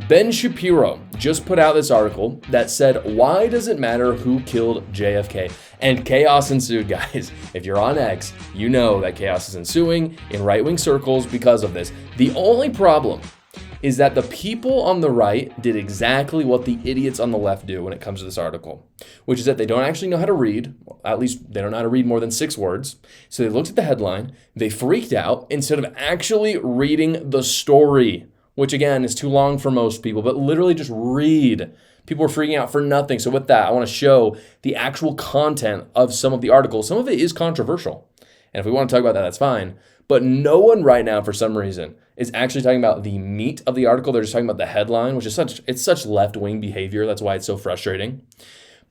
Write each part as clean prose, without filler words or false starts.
Ben Shapiro just put out this article that said, why does it matter who killed JFK? And chaos ensued, guys. If you're on X, you know that chaos is ensuing in right-wing circles because of this. The only problem is that the people on the right did exactly what the idiots on the left do when it comes to this article, which is that they don't actually know how to read. At least they don't know how to read more than 6 words. So they looked at the headline, they freaked out instead of actually reading the story, which again is too long for most people, but literally just read. People were freaking out for nothing. So with that, I want to show the actual content of some of the articles. Some of it is controversial. And if we want to talk about that, that's fine. But no one right now, for some reason, is actually talking about the meat of the article. They're just talking about the headline, which is such left-wing behavior. That's why it's so frustrating.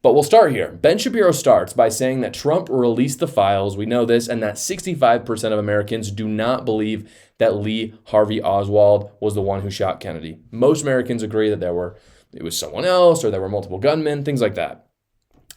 But we'll start here. Ben Shapiro starts by saying that Trump released the files, we know this, and that 65% of Americans do not believe that Lee Harvey Oswald was the one who shot Kennedy. Most Americans agree that it was someone else or there were multiple gunmen, things like that.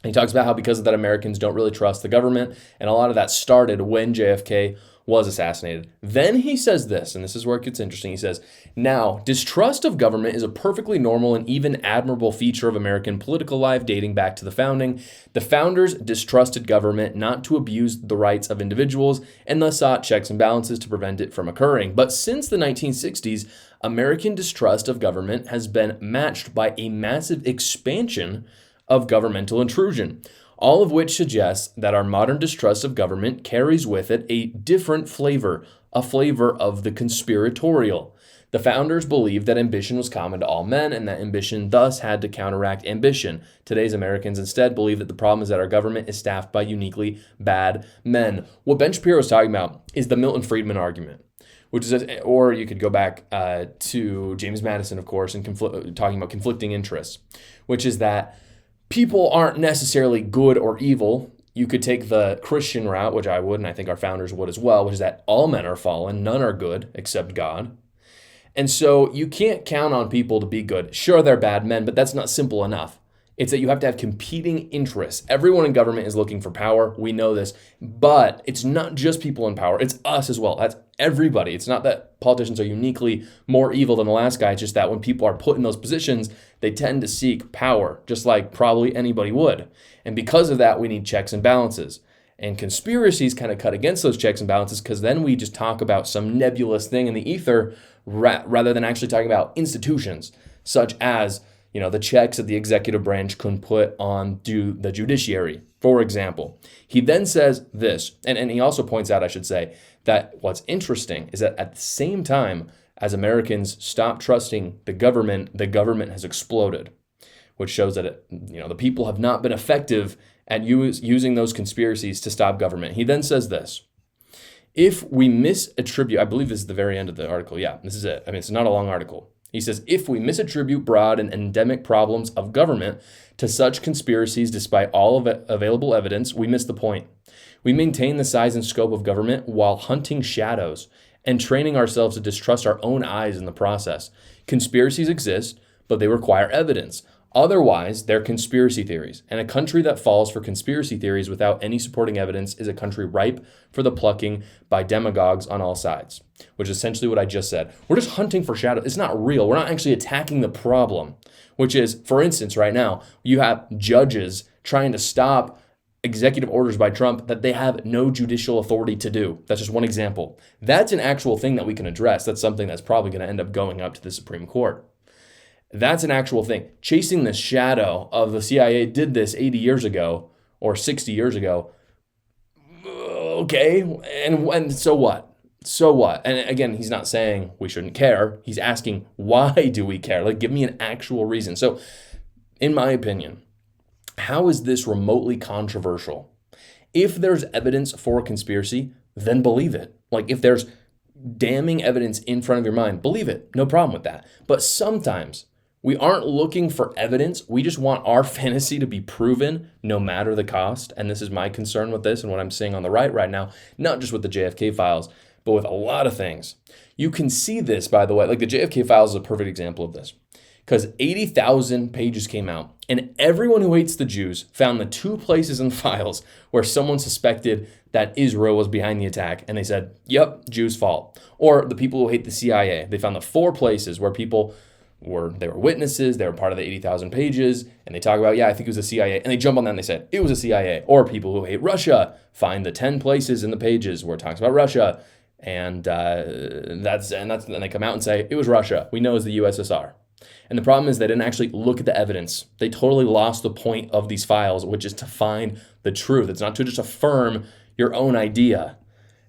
And he talks about how because of that, Americans don't really trust the government, and a lot of that started when JFK was assassinated. Then he says this, and this is where it gets interesting. He says, now, distrust of government is a perfectly normal and even admirable feature of American political life dating back to the founding. The founders distrusted government not to abuse the rights of individuals and thus sought checks and balances to prevent it from occurring. But since the 1960s, American distrust of government has been matched by a massive expansion of governmental intrusion, all of which suggests that our modern distrust of government carries with it a different flavor, a flavor of the conspiratorial. The founders believed that ambition was common to all men and that ambition thus had to counteract ambition. Today's Americans instead believe that the problem is that our government is staffed by uniquely bad men. What Ben Shapiro is talking about is the Milton Friedman argument, which is, or you could go back to James Madison, of course, and talking about conflicting interests, which is that people aren't necessarily good or evil. You could take the Christian route, which I would, and I think our founders would as well, which is that all men are fallen, none are good except God. And so you can't count on people to be good. Sure, they're bad men, but that's not simple enough. It's that you have to have competing interests. Everyone in government is looking for power. We know this, but it's not just people in power. It's us as well. That's everybody. It's not that politicians are uniquely more evil than the last guy. It's just that when people are put in those positions, they tend to seek power, just like probably anybody would. And because of that, we need checks and balances. And conspiracies kind of cut against those checks and balances because then we just talk about some nebulous thing in the ether rather than actually talking about institutions such as the checks that the executive branch can put on the judiciary, for example. He then says this, and he also points out, I should say, that what's interesting is that at the same time as Americans stop trusting the government has exploded, which shows that the people have not been effective at using those conspiracies to stop government. He then says this, if we misattribute, I believe this is the very end of the article. Yeah, this is it. I mean, it's not a long article. He says, if we misattribute broad and endemic problems of government to such conspiracies despite all of available evidence, we miss the point. We maintain the size and scope of government while hunting shadows and training ourselves to distrust our own eyes in the process. Conspiracies exist, but they require evidence. Otherwise, they're conspiracy theories. And a country that falls for conspiracy theories without any supporting evidence is a country ripe for the plucking by demagogues on all sides, which is essentially what I just said. We're just hunting for shadows. It's not real. We're not actually attacking the problem, which is, for instance, right now, you have judges trying to stop executive orders by Trump that they have no judicial authority to do. That's just one example. That's an actual thing that we can address. That's something that's probably going to end up going up to the Supreme Court. That's an actual thing. Chasing the shadow of the CIA did this 80 years ago or 60 years ago. Okay, and so what? So what? And again, he's not saying we shouldn't care. He's asking, why do we care? Like, give me an actual reason. So, in my opinion, how is this remotely controversial? If there's evidence for a conspiracy, then believe it. Like, if there's damning evidence in front of your mind, believe it. No problem with that. But sometimes we aren't looking for evidence. We just want our fantasy to be proven no matter the cost. And this is my concern with this and what I'm seeing on the right now, not just with the JFK files, but with a lot of things. You can see this, by the way, like the JFK files is a perfect example of this, because 80,000 pages came out and everyone who hates the Jews found the 2 places in files where someone suspected that Israel was behind the attack. And they said, yep, Jews' fault. Or the people who hate the CIA, they found the 4 places where people they were witnesses, they were part of the 80,000 pages, and they talk about, yeah, I think it was the CIA, and they jump on that and they said, it was the CIA. Or people who hate Russia find the 10 places in the pages where it talks about Russia, and then they come out and say, it was Russia. We know it's the USSR. And the problem is they didn't actually look at the evidence. They totally lost the point of these files, which is to find the truth. It's not to just affirm your own idea.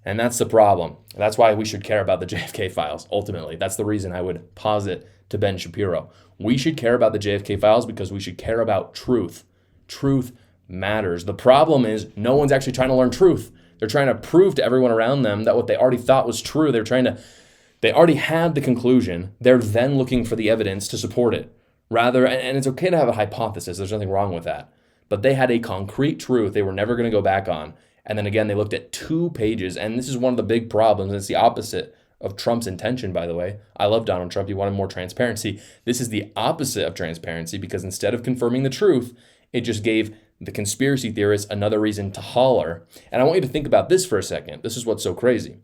And that's the problem. That's why we should care about the JFK files, ultimately. That's the reason I would posit to Ben Shapiro. We should care about the JFK files because we should care about truth. Truth matters. The problem is no one's actually trying to learn truth. They're trying to prove to everyone around them that what they already thought was true. They already had the conclusion. They're then looking for the evidence to support it. And it's okay to have a hypothesis. There's nothing wrong with that. But they had a concrete truth they were never going to go back on. And then again, they looked at 2 pages. And this is one of the big problems. And it's the opposite of Trump's intention, by the way. I love Donald Trump. He wanted more transparency. This is the opposite of transparency because instead of confirming the truth, it just gave the conspiracy theorists another reason to holler. And I want you to think about this for a second. This is what's so crazy.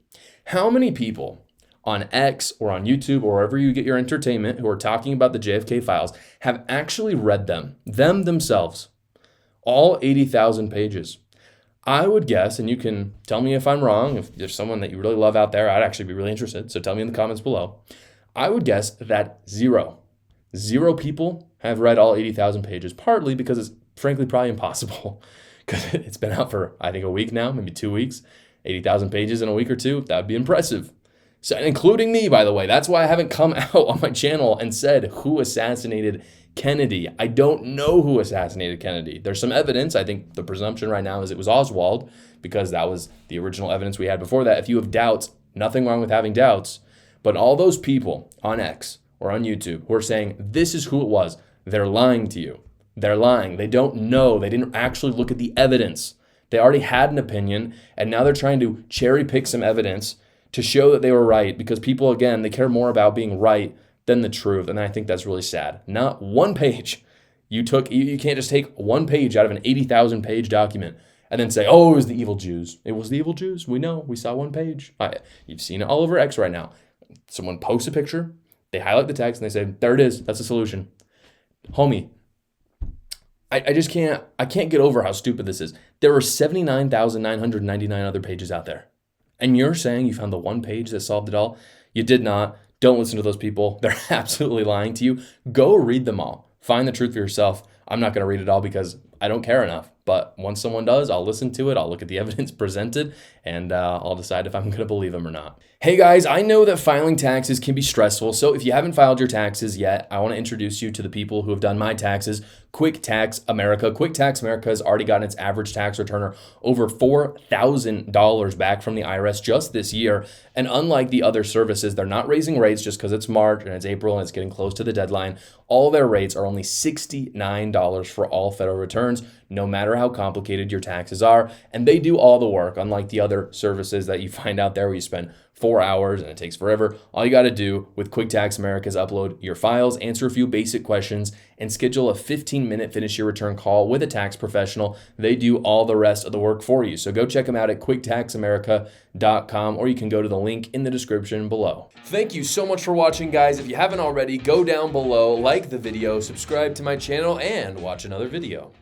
How many people on X or on YouTube or wherever you get your entertainment who are talking about the JFK files have actually read them themselves, all 80,000 pages? I would guess, and you can tell me if I'm wrong, if there's someone that you really love out there, I'd actually be really interested, so tell me in the comments below. I would guess that zero people have read all 80,000 pages, partly because it's frankly probably impossible because it's been out for, I think, a week now, maybe 2 weeks. 80,000 pages in a week or two, that would be impressive. So, including me, by the way. That's why I haven't come out on my channel and said who assassinated Kennedy. I don't know who assassinated Kennedy. There's some evidence. I think the presumption right now is it was Oswald because that was the original evidence we had before that. If you have doubts, nothing wrong with having doubts. But all those people on X or on YouTube who are saying this is who it was, they're lying to you. They're lying. They don't know. They didn't actually look at the evidence. They already had an opinion, and now they're trying to cherry pick some evidence to show that they were right because people, again, they care more about being right than the truth. And I think that's really sad. Not one page. You can't just take one page out of an 80,000 page document and then say, oh, it was the evil Jews. It was the evil Jews. We know. We saw one page. You've seen it all over X right now. Someone posts a picture, they highlight the text, and they say, there it is. That's the solution. Homie, I can't get over how stupid this is. There are 79,999 other pages out there. And you're saying you found the one page that solved it all? You did not. Don't listen to those people. They're absolutely lying to you. Go read them all. Find the truth for yourself. I'm not going to read it all because I don't care enough. But once someone does, I'll listen to it. I'll look at the evidence presented, and I'll decide if I'm going to believe them or not. Hey guys, I know that filing taxes can be stressful. So if you haven't filed your taxes yet, I want to introduce you to the people who have done my taxes. Quick Tax America. Quick Tax America has already gotten its average tax returner over $4,000 back from the IRS just this year. And unlike the other services, they're not raising rates just because it's March and it's April and it's getting close to the deadline. All their rates are only $69 for all federal returns, no matter how complicated your taxes are. And they do all the work, unlike the other services that you find out there where you spend 4 hours and it takes forever. All you got to do with Quick Tax America is upload your files, answer a few basic questions, and schedule a 15-minute finish your return call with a tax professional. They do all the rest of the work for you. So go check them out at quicktaxamerica.com, or you can go to the link in the description below. Thank you so much for watching, guys. If you haven't already, go down below, like the video, subscribe to my channel, and watch another video.